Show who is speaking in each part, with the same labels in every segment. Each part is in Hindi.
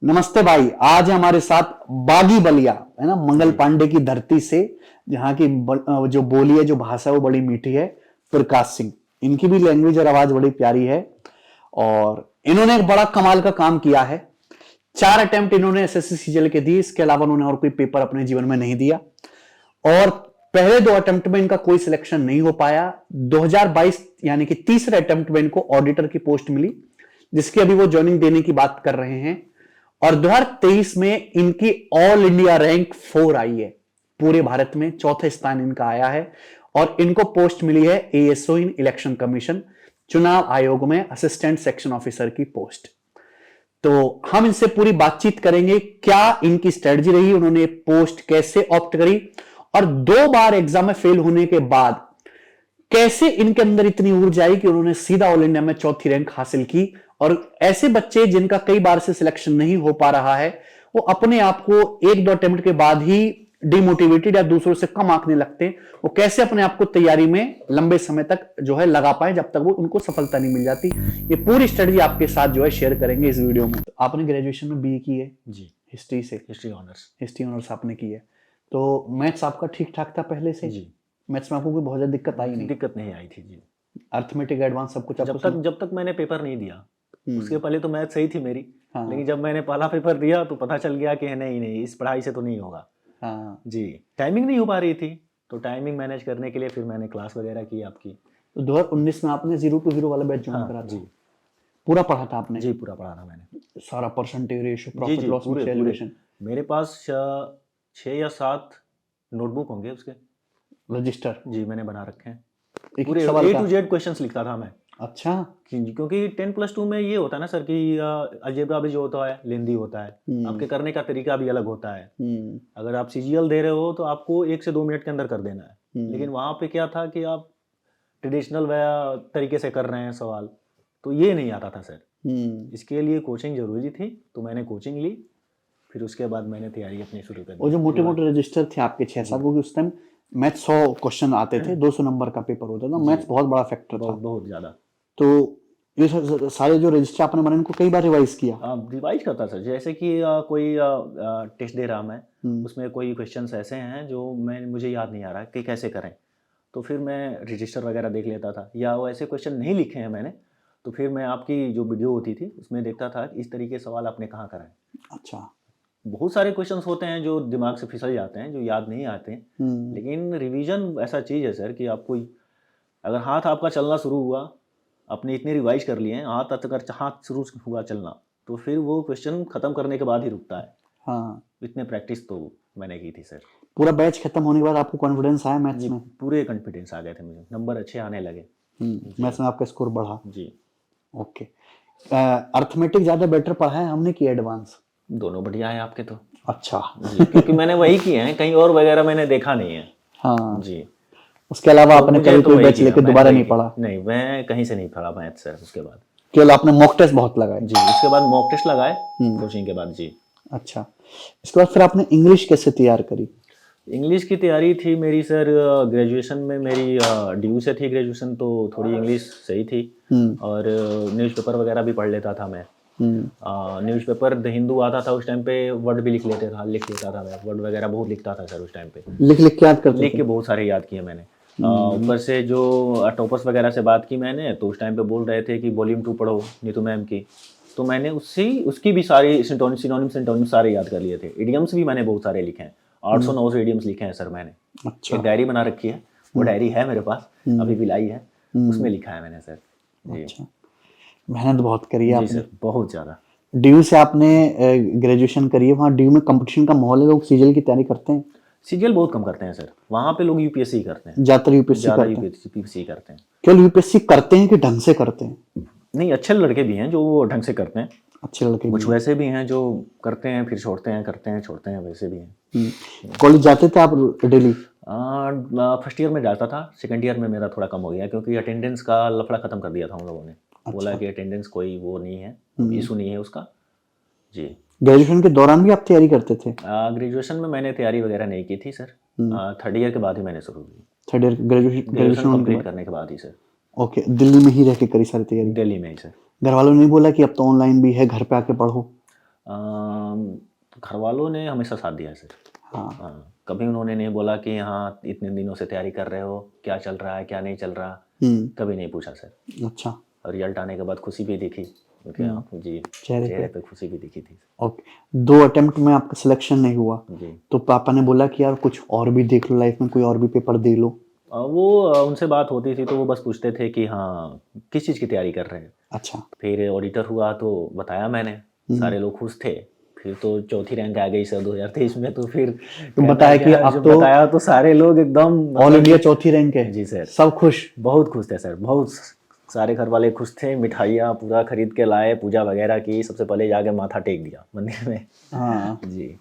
Speaker 1: नमस्ते भाई। आज हमारे साथ बागी बलिया है ना, मंगल पांडे की धरती से, जहाँ की जो बोली है, जो भाषा है वो बड़ी मीठी है, प्रकाश सिंह। इनकी भी लैंग्वेज और आवाज बड़ी प्यारी है और इन्होंने एक बड़ा कमाल का काम किया है। 4 अटेम्प्ट इन्होंने एसएससी सीजीएल के दिए, इसके अलावा उन्होंने और कोई पेपर अपने जीवन में नहीं दिया और पहले 2 अटेम्प्ट में इनका कोई सिलेक्शन नहीं हो पाया। 2022 यानी कि तीसरे अटेम्प्ट में इनको ऑडिटर की पोस्ट मिली, जिसकी अभी वो ज्वाइनिंग देने की बात कर रहे हैं और 2023 में इनकी ऑल इंडिया रैंक 4 आई है। पूरे भारत में चौथा स्थान इनका आया है और इनको पोस्ट मिली है एएसओ इन इलेक्शन कमीशन, चुनाव आयोग में असिस्टेंट सेक्शन ऑफिसर की पोस्ट। तो हम इनसे पूरी बातचीत करेंगे, क्या इनकी स्ट्रेटजी रही, उन्होंने पोस्ट कैसे ऑप्ट करी और 2 बार एग्जाम में फेल होने के बाद कैसे इनके अंदर इतनी ऊर्जा आई कि उन्होंने सीधा ऑल इंडिया में चौथी रैंक हासिल की। और ऐसे बच्चे जिनका कई बार से सिलेक्शन नहीं हो पा रहा है, वो अपने आप को 1-2 अटेम्प्ट के बाद ही डिमोटिवेटेड या दूसरों से कम आंकने लगते हैं, वो कैसे अपने आप को तैयारी में लंबे समय तक जो है लगा पाए जब तक वो उनको सफलता नहीं मिल जाती। ये पूरी स्ट्रेटजी आपके साथ जो है शेयर करेंगे इस वीडियो में। तो आपने ग्रेजुएशन में बीए की है
Speaker 2: जी,
Speaker 1: हिस्ट्री से?
Speaker 2: हिस्ट्री ऑनर्स
Speaker 1: आपने की है, तो मैथ्स आपका ठीक ठाक था पहले से?
Speaker 2: जी।
Speaker 1: मैथ्स में आपको कोई बहुत ज्यादा दिक्कत आई नहीं?
Speaker 2: दिक्कत नहीं आई थी जी।
Speaker 1: अर्थमेटिक एडवांस सब कुछ
Speaker 2: जब तक मैंने पेपर नहीं दिया, उसके पहले तो मैथ सही थी मेरी।
Speaker 1: हाँ।
Speaker 2: लेकिन जब मैंने पहला पेपर दिया तो पता चल गया कि नहीं इस पढ़ाई से तो नहीं होगा।
Speaker 1: हाँ
Speaker 2: जी, टाइमिंग नहीं हो पा रही थी, तो टाइमिंग मैनेज करने के लिए फिर मैंने क्लास वगैरह की आपकी।
Speaker 1: तो 2019 में आपने 0 to 0 वाला बैच ज्वाइन करा था?
Speaker 2: जी,
Speaker 1: पूरा पढ़ा था आपने?
Speaker 2: जी पूरा पढ़ा था मैंने,
Speaker 1: सारा परसेंटेज रेशियो,
Speaker 2: जी
Speaker 1: प्रॉफिट
Speaker 2: जी
Speaker 1: लॉस
Speaker 2: पूरे
Speaker 1: वैल्यूएशन।
Speaker 2: मेरे पास 6 या 7 नोटबुक होंगे उसके।
Speaker 1: रजिस्टर
Speaker 2: जी मैंने बना रखे हैं,
Speaker 1: एक
Speaker 2: पूरे
Speaker 1: सवाल
Speaker 2: A
Speaker 1: का?
Speaker 2: to Z क्वेश्चंस लिखता था मैं।
Speaker 1: अच्छा।
Speaker 2: क्योंकि 10+2 में ये होता है ना सर कि अलजेब्रा भी जो होता है लेंदी होता है, आपके करने का तरीका भी अलग होता है। अगर आप सीजीएल दे रहे हो तो आपको 1 से 2 मिनट के अंदर कर देना है, लेकिन वहाँ पे क्या था कि आप ट्रेडिशनल तरीके से कर रहे हैं सवाल, तो ये नहीं आता था सर। इसके लिए कोचिंग जरूरी थी, तो मैंने कोचिंग ली, फिर उसके बाद मैंने तैयारी अपनी शुरू कर दी।
Speaker 1: वो जो मोटे मोटे रजिस्टर थे आपके 6-7, क्योंकि उस टाइम मैथ 100 क्वेश्चन आते थे, 200 नंबर का पेपर होता था, मैथ बहुत बड़ा फैक्टर था,
Speaker 2: बहुत ज्यादा।
Speaker 1: तो ये सारे जो रजिस्टर आपने बनाए इनको कई बार रिवाइज किया?
Speaker 2: रिवाइज करता सर, जैसे कि कोई टेस्ट दे रहा मैं, उसमें कोई क्वेश्चंस ऐसे हैं जो मुझे याद नहीं आ रहा कि कैसे करें, तो फिर मैं रजिस्टर वगैरह देख लेता था, या वो ऐसे क्वेश्चन नहीं लिखे हैं मैंने, तो फिर मैं आपकी जो वीडियो होती थी उसमें देखता था इस तरीके सवाल आपने कहाँ कराए।
Speaker 1: अच्छा।
Speaker 2: बहुत सारे क्वेश्चंस होते हैं जो दिमाग से फिसल जाते हैं, जो याद नहीं आते हैं, लेकिन रिवीजन ऐसा चीज़ है सर कि आपको अगर हाथ आपका चलना शुरू हुआ, आपने इतने रिवाइज कर लिए हैं, हाथ शुरू हुआ चलना, तो फिर वो क्वेश्चन खत्म करने के बाद ही रुकता है।
Speaker 1: हाँ,
Speaker 2: इतने प्रैक्टिस तो मैंने की थी सर।
Speaker 1: पूरा बैच खत्म होने के बाद आपको कॉन्फिडेंस आया मैथ्स में?
Speaker 2: पूरे कॉन्फिडेंस आ गए थे, मुझे नंबर अच्छे आने लगे।
Speaker 1: मैथ्स में आपका स्कोर बढ़ा?
Speaker 2: जी।
Speaker 1: ओके। अर्थमेटिक ज्यादा बेटर पढ़ा है हमने कि एडवांस?
Speaker 2: दोनों बढ़िया है आपके तो।
Speaker 1: अच्छा।
Speaker 2: जी, क्योंकि मैंने वही किए हैं, कहीं और वगैरह मैंने देखा नहीं है।
Speaker 1: हाँ
Speaker 2: जी।
Speaker 1: उसके अलावा
Speaker 2: तो
Speaker 1: आपने
Speaker 2: मुझे
Speaker 1: कभी
Speaker 2: तो
Speaker 1: कोई
Speaker 2: वही
Speaker 1: बैच
Speaker 2: किया,
Speaker 1: लेके
Speaker 2: मैं
Speaker 1: दोबारा
Speaker 2: वही
Speaker 1: नहीं पढ़ा?
Speaker 2: नहीं, मैं कहीं से नहीं पढ़ा मैथ सर उसके बाद।
Speaker 1: केवल आपने मॉक टेस्ट बहुत लगाए?
Speaker 2: जी, उसके बाद मॉक टेस्ट लगाए कोचिंग के बाद। जी।
Speaker 1: अच्छा, इसके बाद फिर आपने इंग्लिश कैसे तैयार करी?
Speaker 2: इंग्लिश की तैयारी थी मेरी सर, ग्रेजुएशन में मेरी DU से थी ग्रेजुएशन, तो थोड़ी इंग्लिश सही थी और न्यूज़पेपर वगैरह भी पढ़ लेता था मैं। न्यूज़पेपर द हिंदू आता था उस टाइम पे, वर्ड भी लिख लेता था मैं, वर्ड वगैरह बहुत लिखता था सर उस टाइम पे।
Speaker 1: लिख के याद करते?
Speaker 2: लिख के बहुत सारे याद किए मैंने। ऊपर से जो टॉपर्स वगैरह से बात की मैंने, तो उस टाइम पे बोल रहे थे कि वॉल्यूम 2 पढ़ो नीतू मैम की, तो मैंने उसकी भी सारी सिनोनिम सारे याद कर लिए थे। इडियम्स भी मैंने बहुत सारे लिखे हैं, 800-900 इडियम्स लिखे हैं सर मैंने।
Speaker 1: अच्छा।
Speaker 2: एक डायरी बना रखी है, वो डायरी है मेरे पास, अभी भी लाई है, उसमें लिखा है मैंने सर।
Speaker 1: अच्छा, मेहनत बहुत करी है आपने?
Speaker 2: सर बहुत ज़्यादा।
Speaker 1: DU से आपने ग्रेजुएशन करी है, वहाँ DU में कंपटीशन का माहौल है, लोग सीजीएल की तैयारी करते हैं?
Speaker 2: सीजीएल बहुत कम करते हैं सर, वहाँ पे लोग यूपीएससी करते हैं,
Speaker 1: ज्यादातर यूपीएससी
Speaker 2: करते हैं।
Speaker 1: केवल यूपीएससी करते हैं कि ढंग से करते हैं?
Speaker 2: नहीं, अच्छे लड़के भी हैं जो ढंग से करते हैं,
Speaker 1: अच्छे लड़के
Speaker 2: कुछ वैसे भी हैं जो करते हैं फिर छोड़ते हैं, करते हैं छोड़ते हैं, वैसे भी हैं।
Speaker 1: कॉलेज जाते थे आप डेली?
Speaker 2: फर्स्ट ईयर में जाता था, सेकंड ईयर में मेरा थोड़ा कम हो गया, क्योंकि अटेंडेंस का लफड़ा खत्म कर दिया था उन लोगों ने। बोला कि अटेंडेंस कोई वो नहीं है, इशू नहीं है उसका। जी।
Speaker 1: ग्रेजुएशन के दौरान भी आप तैयारी करते थे?
Speaker 2: ग्रेजुएशन में मैंने तैयारी वगैरह नहीं की थी सर, थर्ड ईयर के बाद ही मैंने शुरू की।
Speaker 1: थर्ड ईयर ग्रेजुएशन
Speaker 2: कंप्लीट करने के बाद ही सर।
Speaker 1: ओके, दिल्ली में ही रह के करी सारी तैयारी?
Speaker 2: दिल्ली में ही सर।
Speaker 1: घर वालों ने नहीं बोला कि अब तो ऑनलाइन भी है, घर पे आके पढ़ो?
Speaker 2: घर वालों ने हमेशा साथ दिया है सर।
Speaker 1: हाँ।
Speaker 2: हाँ, कभी उन्होंने नहीं बोला कि हाँ इतने दिनों से तैयारी कर रहे हो, क्या चल रहा है क्या नहीं चल रहा, कभी नहीं पूछा सर।
Speaker 1: अच्छा।
Speaker 2: और रिजल्ट आने के बाद खुशी भी दिखी क्योंकि आप जी
Speaker 1: चेहरे
Speaker 2: चेहरे
Speaker 1: पे।
Speaker 2: पे खुशी भी दिखी थी।
Speaker 1: ओके, 2 अटेम्प्ट में आपका सिलेक्शन नहीं हुआ,
Speaker 2: जी
Speaker 1: तो पापा ने बोला कि यार कुछ और भी देख लो लाइफ में, कोई और भी पेपर दे लो।
Speaker 2: वो उनसे बात होती थी तो वो बस पूछते थे कि हाँ किस चीज़ की तैयारी कर रहे हैं।
Speaker 1: अच्छा।
Speaker 2: फिर ऑडिटर हुआ तो बताया मैंने, सारे लोग खुश थे। फिर तो चौथी रैंक आ गई सर 2023 में, तो फिर
Speaker 1: तो
Speaker 2: कहना
Speaker 1: बताया कि
Speaker 2: क्या,
Speaker 1: अब
Speaker 2: जब
Speaker 1: तो
Speaker 2: बताया तो सारे लोग एकदम
Speaker 1: ऑल इंडिया चौथी रैंक है।
Speaker 2: जी सर,
Speaker 1: सब खुश।
Speaker 2: बहुत खुश थे सर, बहुत सारे घर वाले खुश थे। मिठाइयाँ पूरा खरीद के लाए, पूजा वगैरह की, सबसे पहले जाके माथा टेक दिया मंदिर में।
Speaker 1: हाँ।
Speaker 2: जी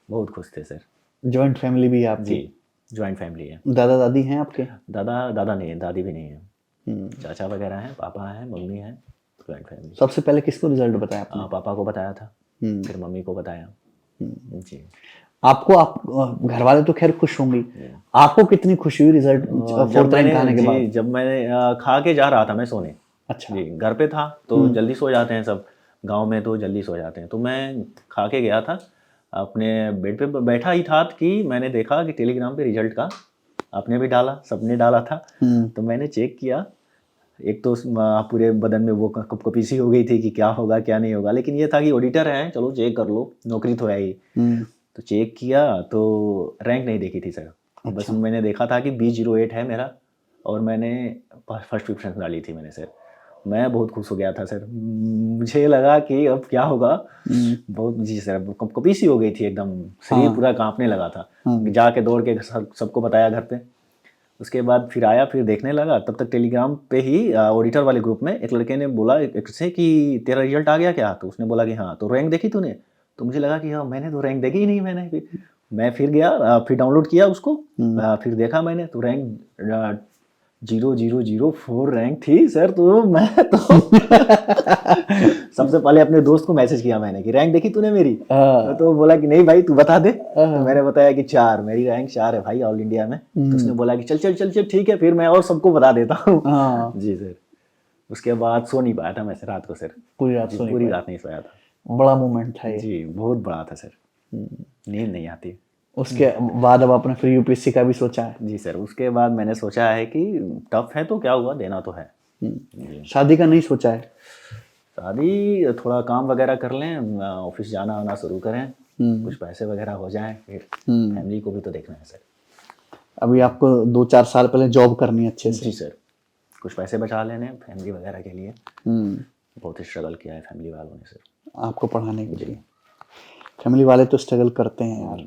Speaker 2: बहुत खुश थे सर।
Speaker 1: जॉइंट फैमिली भी है आपकी?
Speaker 2: जी ज्वाइंट फैमिली है।
Speaker 1: दादा दादी हैं आपके?
Speaker 2: दादा नहीं है, दादी भी नहीं है।
Speaker 1: हम्म।
Speaker 2: चाचा वगैरह हैं, पापा हैं, मम्मी है, ज्वाइंट फैमिली।
Speaker 1: सबसे पहले किसको रिजल्ट बताया आपने?
Speaker 2: पापा को बताया था,
Speaker 1: हम्म।
Speaker 2: फिर मम्मी को बताया। जी
Speaker 1: आपको आप घर वाले तो खैर खुश होंगे, आपको कितनी खुशी हुई रिजल्ट
Speaker 2: जब
Speaker 1: फोर्थ रैंक
Speaker 2: मैंने
Speaker 1: आने के बाद?
Speaker 2: जब मैंने खा के जा रहा था मैं सोने।
Speaker 1: अच्छा।
Speaker 2: जी घर पे था तो जल्दी सो जाते हैं सब, गांव में तो जल्दी सो जाते हैं। तो मैं खा के गया था, अपने बेड पे बैठा ही था कि मैंने देखा कि टेलीग्राम पे रिजल्ट का आपने भी डाला, सबने डाला था। तो मैंने चेक किया, एक तो पूरे बदन में वो कपकपी सी हो गई थी कि क्या होगा क्या नहीं होगा, लेकिन ये था कि ऑडिटर है, चलो चेक कर लो, नौकरी तो है ही। तो चेक किया तो रैंक नहीं देखी थी सर। बस मैंने देखा था कि B08 है मेरा, और मैंने फर्स्ट प्रेफरेंस डाली थी मैंने सर। मैं बहुत खुश हो गया था सर, मुझे लगा कि अब क्या होगा। बहुत जी सर, कपकपी सी हो गई थी एकदम, शरीर पूरा कांपने लगा था। जाके दौड़ के सबको बताया घर पे। उसके बाद फिर आया, फिर देखने लगा, तब तक टेलीग्राम पे ही ऑडिटर वाले ग्रुप में एक लड़के ने बोला एक से कि तेरा रिजल्ट आ गया क्या? तो उसने बोला कि हाँ। तो रैंक देखी तूने? तो मुझे लगा कि हाँ मैंने तो रैंक देखी ही नहीं। मैंने फिर मैं फिर गया, फिर डाउनलोड किया उसको, फिर देखा मैंने तो रैंक 0004 रैंक थी सर। तो मैं तो सबसे पहले अपने दोस्त को मैसेज किया मैंने कि रैंक देखी तूने मेरी? तो बोला कि नहीं भाई तू बता दे। तो मैंने बताया कि 4, मेरी रैंक 4 है भाई ऑल इंडिया में। तो उसने बोला कि चल चल चल चल ठीक है, फिर मैं और सबको बता देता हूँ। जी सर। उसके बाद सो नहीं पाया था मैं रात को सर,
Speaker 1: पूरी रात सो नहीं
Speaker 2: पूरी
Speaker 1: पाए?
Speaker 2: रात नहीं सोया था।
Speaker 1: बड़ा मोमेंट था ये।
Speaker 2: जी बहुत बड़ा था सर, नींद नहीं आती।
Speaker 1: उसके बाद अब आपने फिर यूपीएससी का भी सोचा है?
Speaker 2: जी सर, उसके बाद मैंने सोचा है कि टफ है तो क्या हुआ, देना तो है। जी।
Speaker 1: शादी का नहीं सोचा है?
Speaker 2: शादी थोड़ा काम वगैरह कर लें, ऑफिस जाना आना शुरू करें, कुछ पैसे वगैरह हो जाएं, फिर फैमिली को भी तो देखना है सर।
Speaker 1: अभी आपको 2-4 साल पहले जॉब करनी है अच्छे से?
Speaker 2: जी सर, कुछ पैसे बचा लेने फैमिली वगैरह के लिए। बहुत ही स्ट्रगल किया है फैमिली वालों ने सर
Speaker 1: आपको पढ़ाने के लिए। फैमिली वाले तो स्ट्रगल करते हैं यार।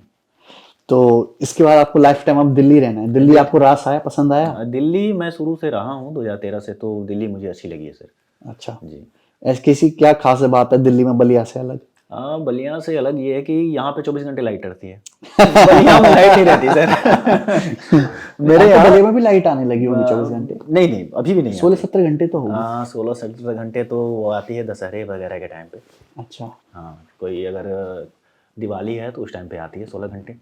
Speaker 1: तो इसके बाद आपको लाइफ टाइम अब दिल्ली रहना है? दिल्ली आपको रास आया, पसंद आया?
Speaker 2: दिल्ली मैं शुरू से रहा हूँ 2013 से, तो दिल्ली मुझे अच्छी लगी है सर।
Speaker 1: अच्छा।
Speaker 2: जी
Speaker 1: ऐसी किसी क्या खास बात है दिल्ली में बलिया से अलग?
Speaker 2: बलिया से अलग ये है कि यहाँ पे 24 घंटे लाइट रहती है। बलिया में लाइट नहीं रहती सर।
Speaker 1: मेरे यहाँ बलिया में भी लाइट आने लगी होगी 24 घंटे?
Speaker 2: नहीं नहीं अभी भी नहीं
Speaker 1: 16-17 घंटे तो होगी।
Speaker 2: हाँ 16-17 घंटे तो वो आती है दशहरे वगैरह के टाइम पे।
Speaker 1: अच्छा।
Speaker 2: हाँ कोई अगर दिवाली है तो उस टाइम पे आती है 16 घंटे,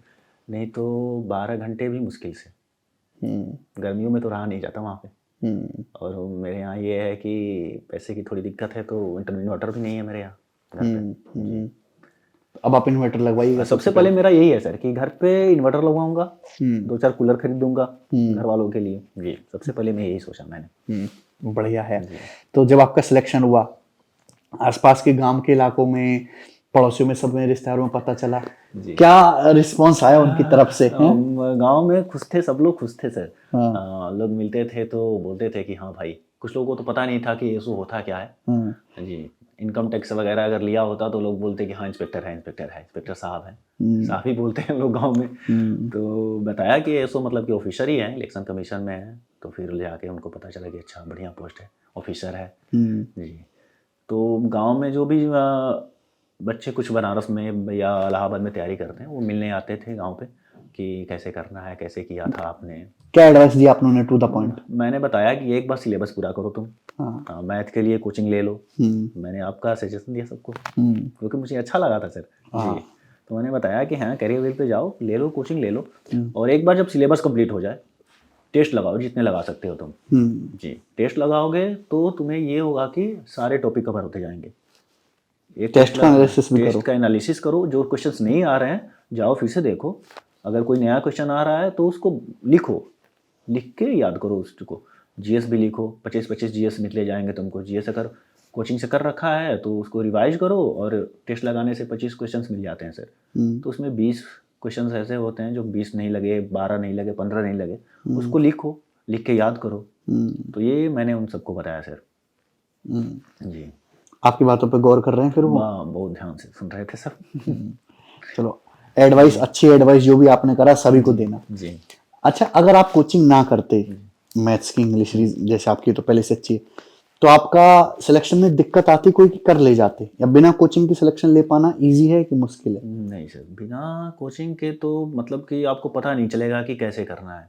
Speaker 2: नहीं तो 12 घंटे भी मुश्किल से। गर्मियों में तो रहा नहीं जाता वहाँ पे। और मेरे यहाँ ये है कि पैसे की थोड़ी दिक्कत है, तो इन्वर्टर भी नहीं है मेरे यहाँ घर पे।
Speaker 1: अब आप इन्वर्टर लगवाइएगा?
Speaker 2: सबसे पहले मेरा यही है सर कि घर पे इन्वर्टर लगवाऊंगा, 2-4 कूलर खरीदूंगा घर वालों के लिए। जी सबसे पहले मैं यही सोचा मैंने।
Speaker 1: बढ़िया है। तो जब आपका सिलेक्शन हुआ, आसपास के गांव के इलाकों में, पड़ोसियों में, सब में, रिश्तेदारों में पता चला, क्या रिस्पांस आया उनकी तरफ से?
Speaker 2: गांव में खुश थे, सब लोग खुश थे सर। लोग मिलते थे तो बोलते थे कि हाँ भाई, कुछ लोगों को तो पता नहीं था कि ये होता क्या है। जी इनकम टैक्स वगैरह अगर लिया होता तो लोग बोलते कि हाँ इंस्पेक्टर है, इंस्पेक्टर है, इंस्पेक्टर साहब है, साहब ही बोलते हैं लोग गांव में। तो बताया कि ऐसो मतलब कि ऑफिसर ही है, इलेक्शन कमीशन में है। तो फिर जाके उनको पता चला कि अच्छा बढ़िया पोस्ट है, ऑफिसर है। जी तो गांव में जो भी बच्चे कुछ बनारस में या इलाहाबाद में तैयारी करते हैं, वो मिलने आते थे गांव पे कि कैसे करना है, कैसे किया था आपने।
Speaker 1: क्या एडवाइस दिया आपने उन्हें टू द पॉइंट?
Speaker 2: मैंने बताया कि एक बार सिलेबस पूरा करो तुम, मैथ के लिए कोचिंग ले लो। मैंने आपका सजेशन दिया सबको क्योंकि मुझे अच्छा लगा था सर। जी तो मैंने बताया कि हाँ करियर वेल पे जाओ, ले लो कोचिंग ले लो, और एक बार जब सिलेबस कंप्लीट हो जाए टेस्ट लगाओ, जितने लगा सकते हो तुम। जी टेस्ट लगाओगे तो तुम्हें ये होगा कि सारे टॉपिक कवर होते जाएंगे। एक
Speaker 1: टेस्ट का एनालिसिस भी करो।
Speaker 2: टेस्ट का एनालिसिस करो, जो क्वेश्चंस नहीं आ रहे हैं जाओ फिर से देखो, अगर कोई नया क्वेश्चन आ रहा है तो उसको लिखो, लिख के याद करो उसको। जीएस भी लिखो, 25-25 जीएस निकले जाएंगे तुमको। जीएस अगर कोचिंग से कर रखा है तो उसको रिवाइज करो, और टेस्ट लगाने से 25 क्वेश्चंस मिल जाते हैं सर। तो उसमें 20 क्वेश्चंस ऐसे होते हैं जो 20 नहीं लगे, 12 नहीं लगे, 15 नहीं लगे, उसको लिखो, लिख के याद करो। तो ये मैंने उन सबको बताया सर। जी,
Speaker 1: आपकी बातों पे गौर कर रहे हैं फिर वो?
Speaker 2: बहुत ध्यान से सुन रहे थे सब।
Speaker 1: चलो, एडवाइस, अच्छी एडवाइस जो भी आपने करा सभी को देना।
Speaker 2: जी।
Speaker 1: अच्छा, अगर आप कोचिंग ना करते मैथ्स की, इंग्लिश जैसे आपकी तो पहले से अच्छी है, तो आपका सिलेक्शन में दिक्कत आती कोई, कि कर ले जाते, या बिना कोचिंग की सिलेक्शन ले पाना इजी है कि मुश्किल है?
Speaker 2: नहीं सर, बिना कोचिंग के तो मतलब कि आपको पता नहीं चलेगा कि कैसे करना है।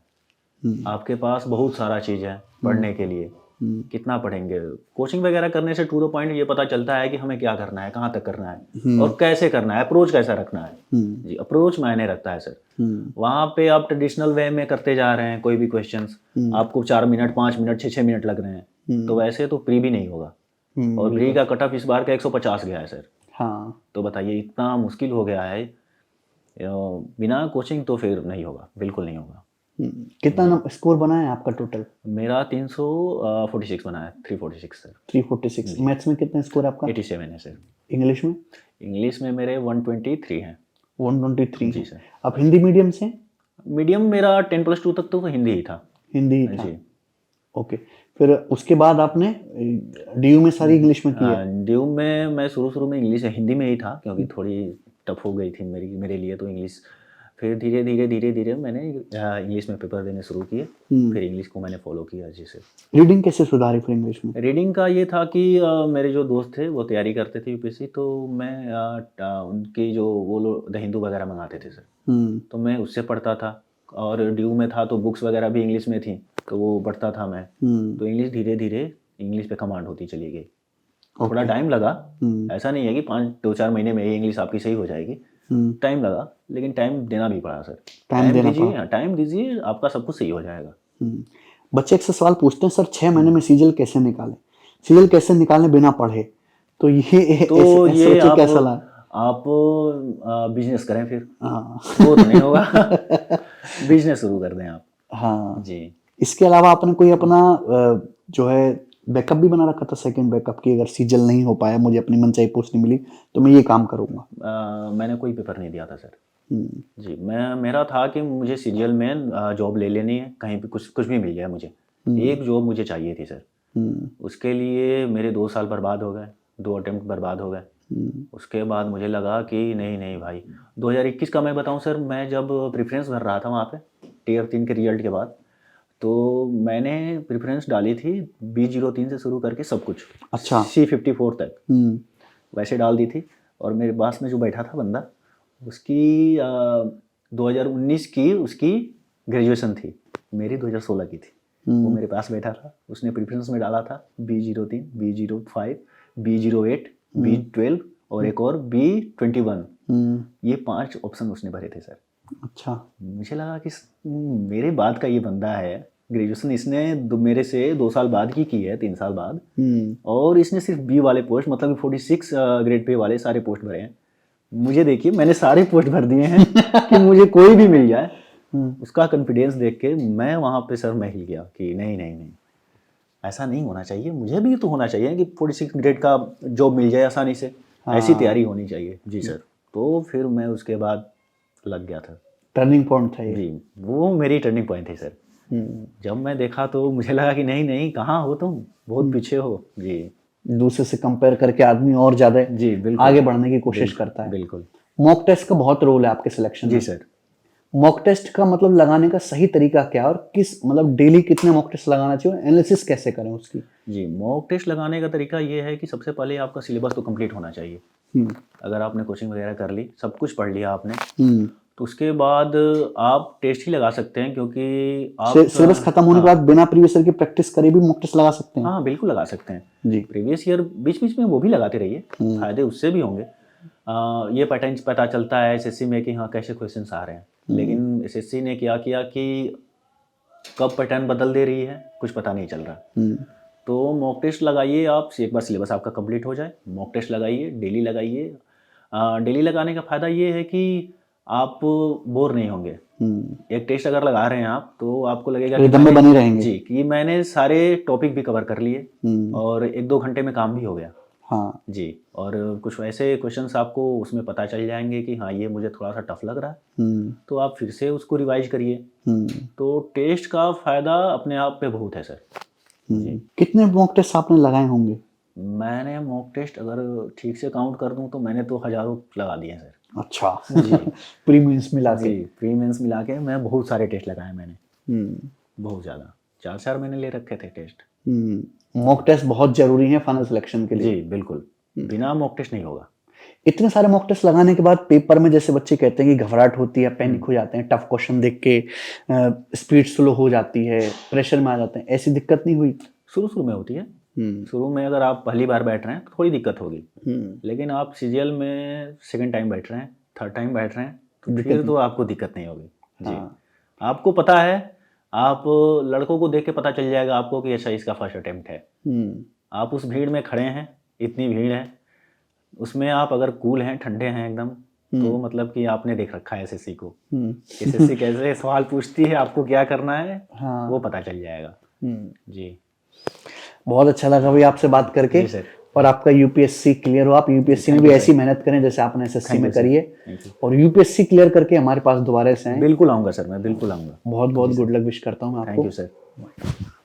Speaker 2: आपके पास बहुत सारा चीज़ है पढ़ने के लिए, कितना पढ़ेंगे। कोचिंग वगैरह करने से टू द पॉइंट ये पता चलता है कि हमें क्या करना है, कहाँ तक करना है, और कैसे करना है, अप्रोच कैसा रखना है। जी, अप्रोच मायने रखता है सर। वहाँ पे आप ट्रेडिशनल वे में करते जा रहे हैं कोई भी क्वेश्चंस, आपको 4 मिनट, 5 मिनट, 6 मिनट लग रहे हैं, तो वैसे तो प्री भी नहीं होगा। और प्री का कट ऑफ इस बार का 150 गया है सर।
Speaker 1: हाँ,
Speaker 2: तो बताइए, इतना मुश्किल हो गया है, बिना कोचिंग तो फिर नहीं होगा, बिल्कुल नहीं होगा।
Speaker 1: कितना स्कोर बना है आपका टोटल?
Speaker 2: मेरा 346 बना है, 346 सर।
Speaker 1: 346। मैथ्स में कितना स्कोर आपका?
Speaker 2: 87 है सर।
Speaker 1: इंग्लिश में?
Speaker 2: इंग्लिश में मेरे 123 हैं।
Speaker 1: 123
Speaker 2: जी
Speaker 1: है।
Speaker 2: सर।
Speaker 1: आप हिंदी मीडियम से?
Speaker 2: मीडियम मेरा 10+2 तक तो हिंदी ही था।
Speaker 1: हिंदी ही था।
Speaker 2: जी।
Speaker 1: ओके, फिर उसके बाद आपने डीयू में सारी इंग्लिश में की है?
Speaker 2: ड्यू में मैं शुरू में इंग्लिश हिंदी में ही था, क्योंकि थोड़ी टफ हो गई थी मेरे लिए तो इंग्लिश। फिर धीरे धीरे मैंने इंग्लिश में पेपर देने शुरू किए, फिर इंग्लिश को मैंने फॉलो किया जी से।
Speaker 1: रीडिंग कैसे सुधारी फिर इंग्लिश में?
Speaker 2: रीडिंग का ये था कि मेरे जो दोस्त थे वो तैयारी करते थे यूपीएससी, तो मैं उनकी जो वो लोग द हिंदू वगैरह मंगाते थे सर, तो मैं उससे पढ़ता था। और ड्यू में था तो बुक्स वगैरह भी इंग्लिश में थी, तो वो पढ़ता था मैं। तो इंग्लिश धीरे धीरे इंग्लिश पे कमांड होती चली गई। थोड़ा टाइम लगा, ऐसा नहीं है कि 2-4 महीने में ही इंग्लिश आपकी सही हो जाएगी। टाइम लगा, लेकिन टाइम देना भी पड़ा सर। टाइम दीजिए, आपका सब कुछ सही हो जाएगा।
Speaker 1: बच्चे एक सवाल पूछते हैं, सर 6 महीने में सीजीएल कैसे निकालें? सीजीएल कैसे निकालें बिना पढ़े? तो ये कैसा लगा?
Speaker 2: आप बिजनेस करें फिर। वो तो नहीं होगा। बिजनेस शुरू कर दें आप।
Speaker 1: हाँ
Speaker 2: जी।
Speaker 1: इसके अलावा आपने कोई अपना जो है बैकअप भी बना रखा था, सेकंड बैकअप की, अगर सीजीएल नहीं हो पाया, मुझे अपनी मनचाही पोस्ट नहीं मिली, तो मैं ये काम करूँगा?
Speaker 2: मैंने कोई पेपर नहीं दिया था सर। जी, मेरा था कि मुझे सीजीएल में जॉब ले लेनी है, कहीं भी कुछ भी मिल जाए मुझे। एक जॉब मुझे चाहिए थी सर। उसके लिए मेरे 2 साल बर्बाद हो गए, 2 अटेम्प्ट बर्बाद हो गए। उसके बाद मुझे लगा कि नहीं भाई, 2021 का मैं बताऊं सर, मैं जब प्रेफरेंस भर रहा था वहाँ पे टियर 3 के रिजल्ट के बाद, तो मैंने प्रेफरेंस डाली थी B03 से शुरू करके सब कुछ,
Speaker 1: अच्छा,
Speaker 2: C54 तक वैसे डाल दी थी। और मेरे पास में जो बैठा था बंदा, उसकी 2019 की उसकी ग्रेजुएशन थी, मेरी 2016 की थी। वो मेरे पास बैठा था, उसने प्रेफरेंस में डाला था B03, B05, B08, B12 और एक और B21। ये 5 ऑप्शन उसने भरे थे सर।
Speaker 1: अच्छा,
Speaker 2: मुझे लगा कि मेरे बाद का ये बंदा है, ग्रेजुएशन इसने मेरे से 2 साल बाद की है, 3 साल बाद, और इसने सिर्फ बी वाले पोस्ट, मतलब 46 ग्रेड पे वाले सारे पोस्ट भरे हैं। मुझे देखिए, मैंने सारे पोस्ट भर दिए हैं कि मुझे कोई भी मिल जाए। उसका कॉन्फिडेंस देख के मैं वहाँ पे सर मैं हिल गया कि नहीं, ऐसा नहीं होना चाहिए, मुझे भी तो होना चाहिए कि 46 ग्रेड का जॉब मिल जाए आसानी से। ऐसी तैयारी होनी चाहिए जी सर। तो फिर मैं उसके बाद लग गया था।
Speaker 1: टर्निंग पॉइंट था ये?
Speaker 2: जी, वो मेरी टर्निंग पॉइंट थी सर। जब मैं देखा तो मुझे लगा कि नहीं, कहाँ हो तुम, बहुत पीछे हो। जी,
Speaker 1: दूसरे से कंपेयर करके आदमी और ज्यादा
Speaker 2: जी बिल्कुल
Speaker 1: आगे बढ़ने की कोशिश करता है।
Speaker 2: बिल्कुल।
Speaker 1: मॉक टेस्ट का बहुत रोल है आपके सिलेक्शन में।
Speaker 2: जी सर।
Speaker 1: मॉक टेस्ट का मतलब लगाने का सही तरीका क्या, और किस मतलब डेली कितने मॉक टेस्ट लगाना चाहिए, एनालिसिस कैसे करें उसकी?
Speaker 2: जी, मॉक टेस्ट लगाने का तरीका ये है कि सबसे पहले आपका सिलेबस तो कंप्लीट होना चाहिए। अगर आपने कोचिंग वगैरह कर ली, सब कुछ पढ़ लिया आपने, तो उसके बाद आप टेस्ट ही लगा सकते हैं, क्योंकि आप
Speaker 1: सिलेबस खत्म होने के बाद बिना प्रीवियस ईयर की प्रैक्टिस करे भी मॉक टेस्ट लगा सकते हैं?
Speaker 2: हाँ, बिल्कुल लगा सकते हैं
Speaker 1: जी।
Speaker 2: प्रीवियस ईयर बीच बीच में वो भी लगाते रहिए, फायदे उससे भी होंगे। ये पैटर्न पता चलता है एसएससी में कि हाँ कैसे क्वेश्चंस आ रहे हैं, लेकिन एसएससी ने क्या किया कि कब पैटर्न बदल दे रही है कुछ पता नहीं चल रहा। तो मॉक टेस्ट लगाइए आप, एक बार सिलेबस आपका कंप्लीट हो जाए, मॉक टेस्ट लगाइए, डेली लगाइए। डेली लगाने का फ़ायदा ये है कि आप बोर नहीं होंगे। एक टेस्ट अगर लगा रहे हैं आप तो आपको लगेगा कि
Speaker 1: रिदम में बने रहेंगे
Speaker 2: जी, कि मैंने सारे टॉपिक भी कवर कर लिए और 1-2 घंटे में काम भी हो गया।
Speaker 1: हाँ
Speaker 2: जी, और कुछ ऐसे क्वेश्चंस आपको उसमें पता चल जाएंगे कि हाँ ये मुझे थोड़ा सा टफ लग रहा है, तो आप फिर से उसको रिवाइज करिए। तो टेस्ट का फ़ायदा अपने आप पे बहुत है सर।
Speaker 1: कितने मॉक टेस्ट आपने लगाए होंगे?
Speaker 2: मैंने मॉक टेस्ट अगर ठीक से काउंट कर दूं तो मैंने तो हज़ारों लगा दिए हैं सर।
Speaker 1: अच्छा
Speaker 2: जी
Speaker 1: प्री मेंस मिला के।
Speaker 2: जी, प्री मेंस मिला के मैं बहुत सारे टेस्ट लगाए मैंने,
Speaker 1: हम्म
Speaker 2: बहुत ज़्यादा, 4-4 मैंने ले रखे थे टेस्ट।
Speaker 1: मॉक टेस्ट बहुत जरूरी है फाइनल सिलेक्शन के लिए।
Speaker 2: जी बिल्कुल, बिना मॉक टेस्ट नहीं होगा।
Speaker 1: इतने सारे मॉक टेस्ट लगाने के बाद पेपर में जैसे बच्चे कहते हैं कि घबराहट होती है, पैनिक हो जाते हैं, टफ क्वेश्चन देख के स्पीड स्लो हो जाती है, प्रेशर में आ जाते हैं, ऐसी दिक्कत नहीं हुई?
Speaker 2: शुरू में होती है। शुरू में अगर आप पहली बार बैठ रहे हैं तो थोड़ी दिक्कत होगी, लेकिन आप सीजीएल में सेकंड टाइम बैठ रहे हैं, थर्ड टाइम बैठ रहे हैं तो फिर तो आपको दिक्कत नहीं होगी। जी आपको पता है, आप लड़कों को देख के पता चल जाएगा आपको कि अच्छा इसका फर्स्ट अटेम्प्ट है। आप उस भीड़ में खड़े हैं, इतनी भीड़ है, उसमें आप अगर कूल हैं, ठंडे हैं एकदम, तो मतलब कि आपने देख रखा है एसएससी को। एसएससी कैसे सवाल पूछती है, आपको क्या करना है, वो पता चल जाएगा। जी
Speaker 1: बहुत अच्छा लगा भाई आपसे बात करके।
Speaker 2: जी सर।
Speaker 1: और आपका यूपीएससी क्लियर हो, आप यूपीएससी में भी ऐसी मेहनत करें जैसे आपने एसएससी में करी है, और यूपीएससी क्लियर करके हमारे पास दोबारा से आए।
Speaker 2: बिल्कुल आऊँगा सर, मैं बिल्कुल आऊँगा।
Speaker 1: बहुत बहुत गुड लक विश करता हूँ मैं आपको।
Speaker 2: Thank you sir.